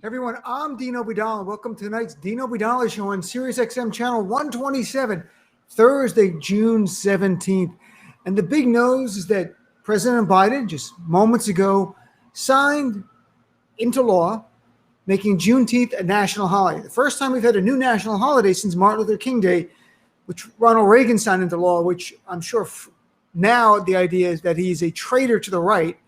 Everyone, I'm Dino Budala. Welcome to tonight's Dino Budala Show on SiriusXM Channel 127, Thursday, June 17th. And the big news is that President Biden, just moments ago, signed into law making Juneteenth a national holiday. The first time we've had a new national holiday since Martin Luther King Day, which Ronald Reagan signed into law, which I'm sure now the idea is that he's a traitor to the right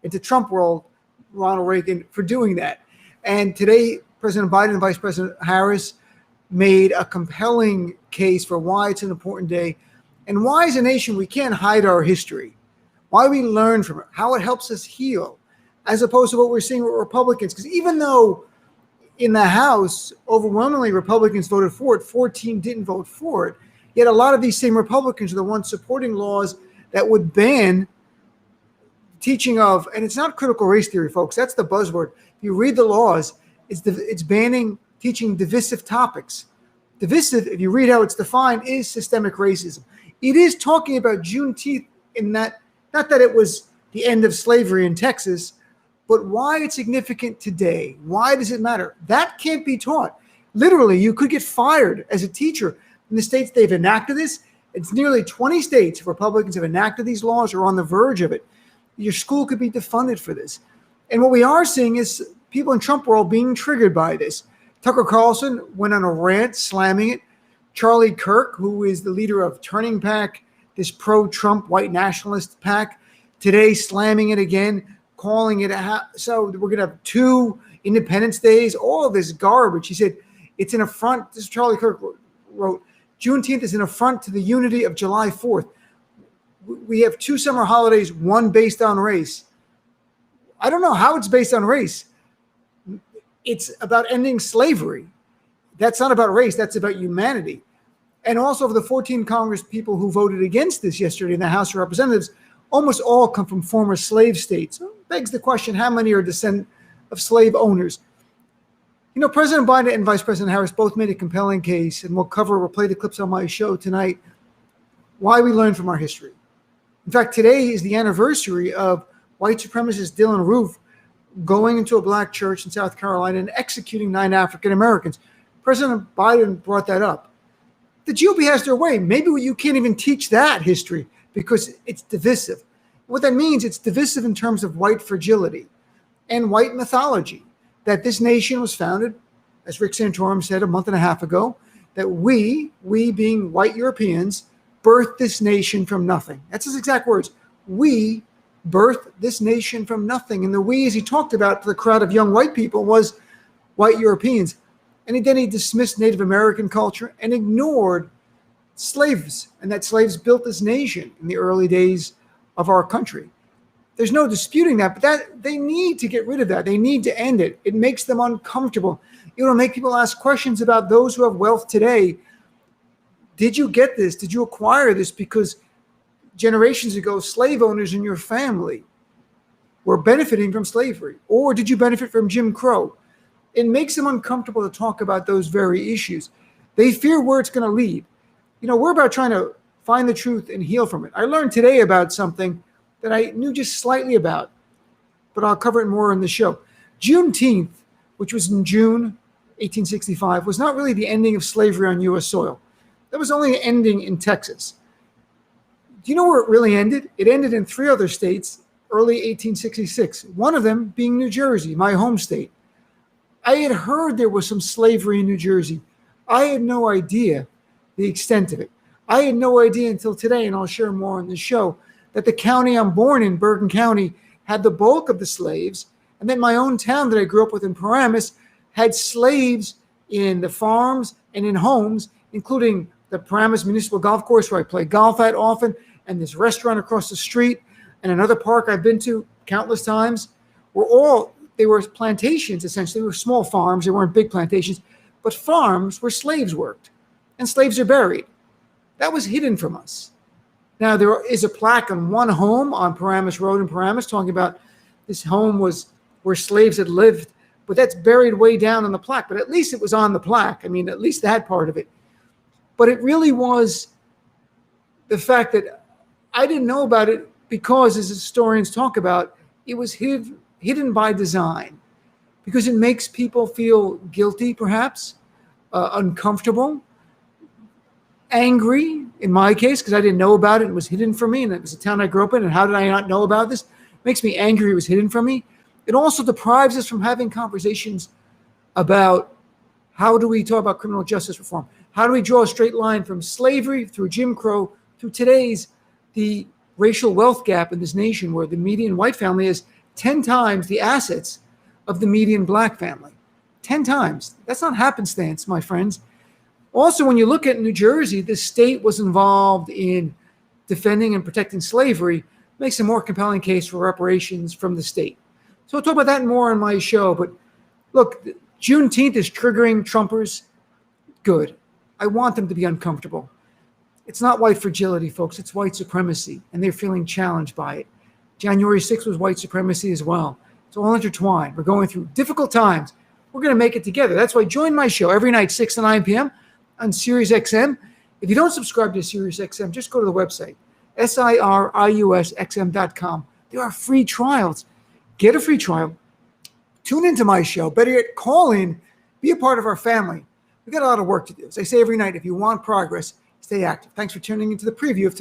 and to Trump world, Ronald Reagan, for doing that. And today, President Biden and Vice President Harris made a compelling case for why it's an important day and why, as a nation, we can't hide our history, why we learn from it, how it helps us heal, as opposed to what we're seeing with Republicans. Because even though in the House, overwhelmingly Republicans voted for it, 14 didn't vote for it, yet a lot of these same Republicans are the ones supporting laws that would ban teaching of, and it's not critical race theory, folks, that's the buzzword. If you read the laws, it's banning teaching divisive topics. Divisive, if you read how it's defined, is systemic racism. It is talking about Juneteenth in that, not that it was the end of slavery in Texas, but why it's significant today. Why does it matter? That can't be taught. Literally, you could get fired as a teacher. In the states they've enacted this, it's nearly 20 states Republicans have enacted these laws or on the verge of it. Your school could be defunded for this. And what we are seeing is people in Trump world being triggered by this. Tucker Carlson went on a rant slamming it. Charlie Kirk, who is the leader of Turning PAC, this pro-Trump white nationalist PAC, today slamming it again, calling it so we're going to have 2 Independence Days, all of this garbage. He said, it's an affront. This is Charlie Kirk wrote, Juneteenth is an affront to the unity of July 4th. We have 2 summer holidays, one based on race. I don't know how it's based on race. It's about ending slavery. That's not about race. That's about humanity. And also of the 14 Congress people who voted against this yesterday in the House of Representatives, almost all come from former slave states. So it begs the question, how many are descendant of slave owners? You know, President Biden and Vice President Harris both made a compelling case, and we'll play the clips on my show tonight, why we learn from our history. In fact, today is the anniversary of white supremacist Dylann Roof going into a black church in South Carolina and executing 9 African Americans. President Biden brought that up. The GOP has their way. Maybe you can't even teach that history because it's divisive. What that means, it's divisive in terms of white fragility and white mythology, that this nation was founded, as Rick Santorum said a month and a half ago, that we being white Europeans, birthed this nation from nothing. That's his exact words. We birthed this nation from nothing. And the we, as he talked about to the crowd of young white people, was white Europeans. And then he dismissed Native American culture and ignored slaves, and that slaves built this nation in the early days of our country. There's no disputing that, but that they need to get rid of that. They need to end it. It makes them uncomfortable. It'll make people ask questions about those who have wealth today. Did you get this? Did you acquire this because generations ago, slave owners in your family were benefiting from slavery? Or did you benefit from Jim Crow? It makes them uncomfortable to talk about those very issues. They fear where it's going to lead. You know, we're about trying to find the truth and heal from it. I learned today about something that I knew just slightly about, but I'll cover it more in the show. Juneteenth, which was in June 1865, was not really the ending of slavery on U.S. soil. That was only an ending in Texas. Do you know where it really ended? It ended in 3 other states, early 1866, one of them being New Jersey, my home state. I had heard there was some slavery in New Jersey. I had no idea the extent of it. I had no idea until today, and I'll share more on the show, that the county I'm born in, Bergen County, had the bulk of the slaves, and then my own town that I grew up with in Paramus had slaves in the farms and in homes, including the Paramus Municipal Golf Course where I play golf at often, and this restaurant across the street, and another park I've been to countless times, they were plantations, essentially. They were small farms. They weren't big plantations, but farms where slaves worked, and slaves are buried. That was hidden from us. Now, there is a plaque on one home on Paramus Road in Paramus talking about this home was where slaves had lived, but that's buried way down on the plaque. But at least it was on the plaque. I mean, at least that part of it. But it really was the fact that I didn't know about it because, as historians talk about, it was hidden by design. because it makes people feel guilty, perhaps, uncomfortable, angry, in my case, because I didn't know about it. It was hidden from me, and it was a town I grew up in, and how did I not know about this? It makes me angry it was hidden from me. It also deprives us from having conversations about how do we talk about criminal justice reform? How do we draw a straight line from slavery through Jim Crow to today's the racial wealth gap in this nation, where the median white family is 10 times the assets of the median black family? 10 times. That's not happenstance, my friends. Also, when you look at New Jersey, the state was involved in defending and protecting slavery, makes a more compelling case for reparations from the state. So I'll talk about that more on my show. But look, Juneteenth is triggering Trumpers. Good. I want them to be uncomfortable. It's not white fragility, folks. It's white supremacy, and they're feeling challenged by it. January 6th was white supremacy as well. It's all intertwined. We're going through difficult times. We're going to make it together. That's why join my show every night, 6 to 9 p.m. on SiriusXM. If you don't subscribe to SiriusXM, just go to the website, SiriusXM.com. There are free trials. Get a free trial. Tune into my show. Better yet, call in. Be a part of our family. We've got a lot of work to do. As I say every night, if you want progress, stay active. Thanks for tuning into the preview of tonight.